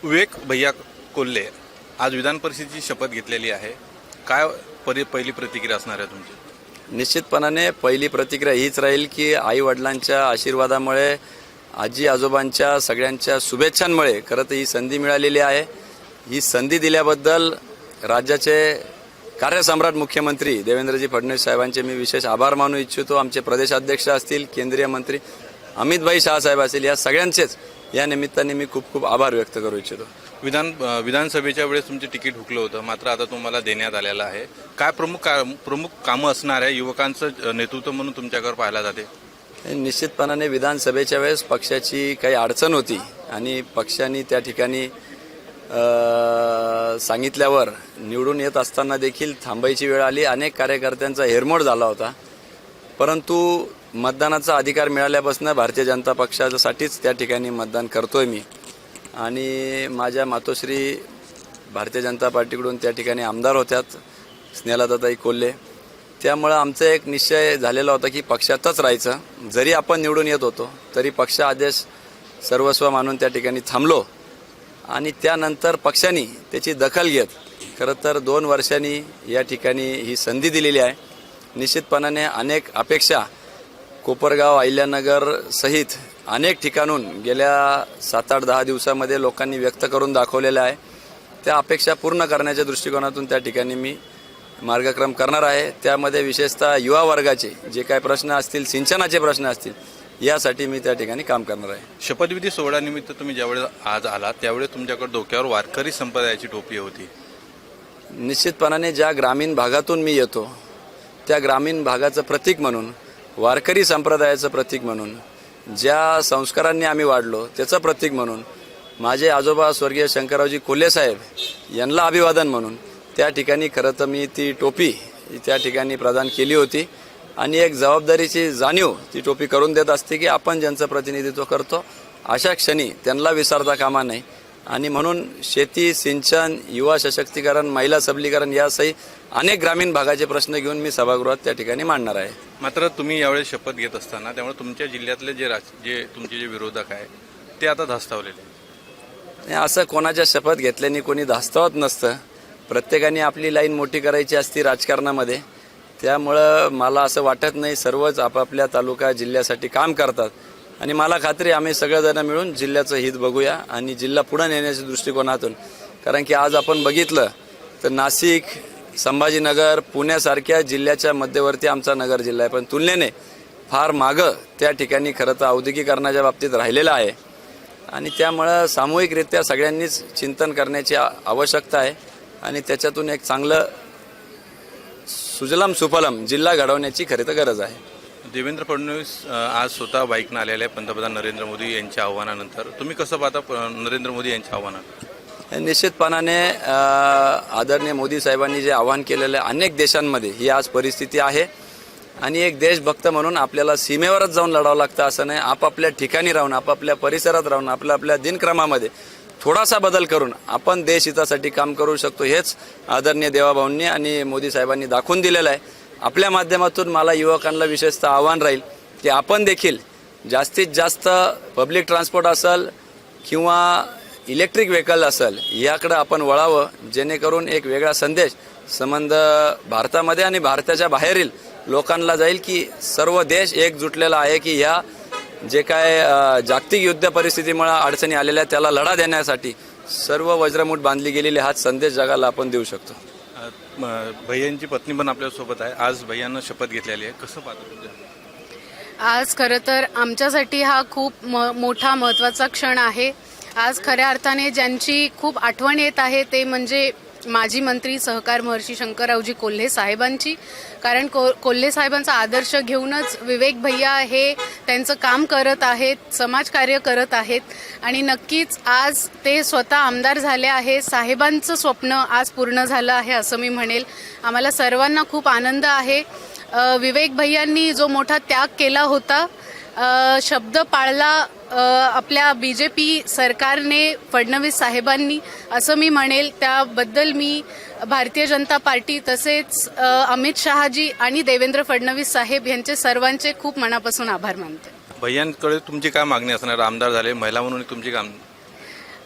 विवेक भैया कोल्हे आज विधान परिषदेची शपथ घेतलेली आहे. काय पहिली प्रतिक्रिया असणार आहे तुमची? निश्चितपणाने पहिली प्रतिक्रिया हीच राहील की आई वडिलांच्या आशीर्वादामुळे, आजी आजोबांच्या सगळ्यांच्या शुभेच्छांमुळे खरं तर ही संधी मिळालेली आहे. ही संधी दिल्याबद्दल राज्याचे कार्यसम्राट मुख्यमंत्री देवेंद्रजी फडणवीस साहेबांचे मी विशेष आभार मानू इच्छितो. आमचे प्रदेशाध्यक्ष असतील, केंद्रीय मंत्री अमितभाई शाह साहेब असतील, या सगळ्यांचेच या निमित्ताने मी खूप खूप आभार व्यक्त करू इच्छितो. विधानसभेच्या वेळेस तुमचे तिकीट हुकलं होतं, मात्र आता तुम्हाला देण्यात आलेलं आहे. काय प्रमुख कामं असणार आहे? युवकांचं नेतृत्व म्हणून तुमच्याकडे पाहायला जाते. निश्चितपणाने विधानसभेच्या वेळेस पक्षाची काही अडचण होती आणि पक्षाने त्या ठिकाणी सांगितल्यावर निवडून येत असताना देखील थांबायची वेळ आली. अनेक कार्यकर्त्यांचा हेरमोड झाला होता, परंतु मतदानाचा अधिकार मिळाल्यापासून भारतीय जनता पक्षासाठीच त्या ठिकाणी मतदान करतोय मी. आणि माझ्या मातोश्री भारतीय जनता पार्टीकडून त्या ठिकाणी आमदार होत्यात, स्नेहलताताई कोल्हे. त्यामुळं आमचा एक निश्चय झालेला होता की पक्षातच राहायचं. जरी आपण निवडून येत होतो तरी पक्ष आदेश सर्वस्व मानून त्या ठिकाणी थांबलो. आणि त्यानंतर पक्षाने त्याची दखल घेत खरं तर 2 वर्षांनी या ठिकाणी ही संधी दिलेली आहे. निश्चितपणाने अनेक अपेक्षा कोपरगाव, अहिल्यानगर सहित अनेक ठिकाणून गेल्या 7-8-10 दिवसामध्ये लोकांनी व्यक्त करून दाखवलेल्या आहे. त्या अपेक्षा पूर्ण करण्याच्या दृष्टिकोनातून त्या ठिकाणी मी मार्गक्रम करणार आहे. त्यामध्ये विशेषतः युवा वर्गाचे जे काही प्रश्न असतील, सिंचनाचे प्रश्न असतील, यासाठी मी त्या ठिकाणी काम करणार आहे. शपथविधी सोहळ्यानिमित्त तुम्ही ज्यावेळेस आज आलात त्यावेळेस तुमच्याकडे डोक्यावर वारकरी संप्रदायाची टोपी होती. निश्चितपणाने ज्या ग्रामीण भागातून मी येतो त्या ग्रामीण भागाचं प्रतीक म्हणून, वारकरी संप्रदायाचं प्रतीक म्हणून, ज्या संस्कारांनी आम्ही वाढलो त्याचं प्रतीक म्हणून, माझे आजोबा स्वर्गीय शंकररावजी कोल्हे साहेब यांना अभिवादन म्हणून त्या ठिकाणी खरं तर मी ती टोपी त्या ठिकाणी प्रदान केली होती. आणि एक जबाबदारीची जाणीव ती टोपी करून देत असते की आपण ज्यांचं प्रतिनिधित्व करतो अशा क्षणी त्यांना विसरता कामा नाही. आणि म्हणून शेती, सिंचन, युवा सशक्तीकरण, महिला सबलीकरण यासही अनेक ग्रामीण भागाचे प्रश्न घेऊन मी सभागृहात त्या ठिकाणी मांडणार आहे. मात्र तुम्ही यावेळेस शपथ घेत असताना त्यामुळे तुमच्या जिल्ह्यातले जे तुमचे जे विरोधक आहे ते आता धास्तावलेले. असं कोणाच्या शपथ घेतल्याने कोणी धास्तावत नसतं. प्रत्येकाने आपली लाईन मोठी करायची असती राजकारणामध्ये. त्यामुळं मला असं वाटत नाही, सर्वच आपापल्या तालुका जिल्ह्यासाठी काम करतात. आणि मला खात्री आम्ही सगळेजण मिळून जिल्ह्याचं हित बघूया आणि जिल्हा पुढे नेण्याच्या दृष्टिकोनातून. कारण की आज आपण बघितलं तर नाशिक, संभाजीनगर, पुण्यासारख्या जिल्ह्याच्या मध्यवर्ती आमचा नगर जिल्हा आहे, पण तुलनेने फार मागं त्या ठिकाणी खरं तर औद्योगिकरणाच्या बाबतीत राहिलेला आहे. आणि त्यामुळं सामूहिकरित्या सगळ्यांनीच चिंतन करण्याची आवश्यकता आहे आणि त्याच्यातून एक चांगलं सुजलाम सुफलाम जिल्हा घडवण्याची खरी तर गरज आहे. देवेंद्र फडणवीस आज स्वतः बाईकनं आलेले आहे पंतप्रधान नरेंद्र मोदी यांच्या आव्हानानंतर. तुम्ही कसं पाहता नरेंद्र मोदी यांच्या आव्हानात? निश्चितपणाने आदरणीय मोदी साहेबांनी जे आवाहन केलेलं आहे, अनेक देशांमध्ये ही आज परिस्थिती आहे. आणि एक देशभक्त म्हणून आपल्याला सीमेवरच जाऊन लढावं लागतं असं नाही. आपापल्या ठिकाणी राहून, आपापल्या परिसरात राहून, आपल्या दिनक्रमामध्ये थोडासा बदल करून आपण देश हितासाठी काम करू शकतो. हेच आदरणीय देवाभाऊंनी आणि मोदी साहेबांनी दाखवून दिलेलं आहे. आपल्या माध्यमातून मला युवकांना विशेषतः आव्हान राहील की आपण देखील जास्तीत जास्त पब्लिक ट्रान्सपोर्ट असेल किंवा इलेक्ट्रिक व्हेकल असेल याकडे आपण वळावं, जेणेकरून एक वेगळा संदेश संबंध भारतामध्ये आणि भारताच्या बाहेरील लोकांना जाईल की सर्व देश एकजुटलेला आहे की ह्या जे काय जागतिक युद्ध परिस्थितीमुळे अडचणी आलेल्या त्याला लढा देण्यासाठी सर्व वज्रमूठ बांधली गेलेली हाच संदेश जगाला आपण देऊ शकतो. भैयांची पत्नी पण आपल्यासोबत आहे. आज भैयांना शपथ घेतलेली आहे, कसं पाहता तुमच्या? आज खरं तर आमच्यासाठी हा खूप मोठा महत्त्वाचा क्षण आहे. आज खऱ्या अर्थाने ज्यांची खूप आठवण येत आहे ते म्हणजे माजी मंत्री सहकार महर्षी शंकररावजी कोल्हे साहेबांची. कारण कोल्हे साहेबांचा आदर्श घेऊनच विवेक भैया हे त्यांचं काम करत आहेत, समाजकार्य करत आहेत. आणि नक्कीच आज ते स्वतः आमदार झाले आहे. साहेबांचं स्वप्न आज पूर्ण झालं आहे असं मी म्हणेल. आम्हाला सर्वांना खूप आनंद आहे. विवेक भैयांनी जो मोठा त्याग केला होता, शब्द पाळला आपल्या BJP सरकारने, फडणवीस साहेबांनी असं मी म्हणेल. त्याबद्दल मी भारतीय जनता पार्टी तसेच अमित शहाजी आणि देवेंद्र फडणवीस साहेब यांचे सर्वांचे खूप मनापासून आभार मानते. भैयांकडे तुमची काय मागणी असणार? आमदार झाले, महिला म्हणून तुमची काम?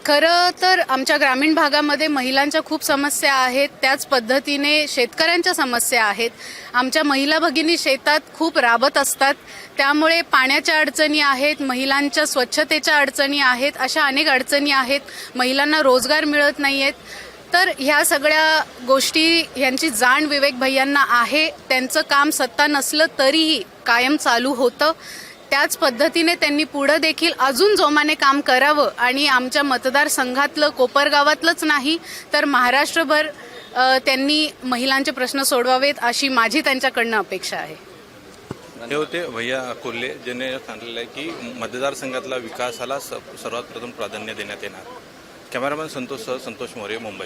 खरं तर आमच्या ग्रामीण भागामध्ये महिलांच्या खूप समस्या आहेत, त्याच पद्धतीने शेतकऱ्यांच्या समस्या आहेत. आमच्या महिला भगिनी शेतात खूप राबत असतात, त्यामुळे पाण्याच्या अडचणी आहेत, महिलांच्या स्वच्छतेच्या अडचणी आहेत, अशा अनेक अडचणी आहेत. महिलांना रोजगार मिळत नाही आहेत. तर ह्या सगळ्या गोष्टी यांची जाण विवेक भैयांना आहे. त्यांचं काम सत्ता नसलं तरीही कायम चालू होतं. त्याच पद्धतीने त्यांनी पुढं देखील अजून जोमाने काम करावं आणि आमच्या मतदारसंघातलं कोपरगावातलंच नाही तर महाराष्ट्रभर त्यांनी महिलांचे प्रश्न सोडवावेत अशी माझी त्यांच्याकडनं अपेक्षा आहे. हे होते भैया कोल्हे, ज्याने सांगितलेलं आहे की मतदारसंघातला विकासाला सर्वात प्रथम प्राधान्य देण्यात येणार. कॅमेरामॅन संतोष मोरे, मुंबई.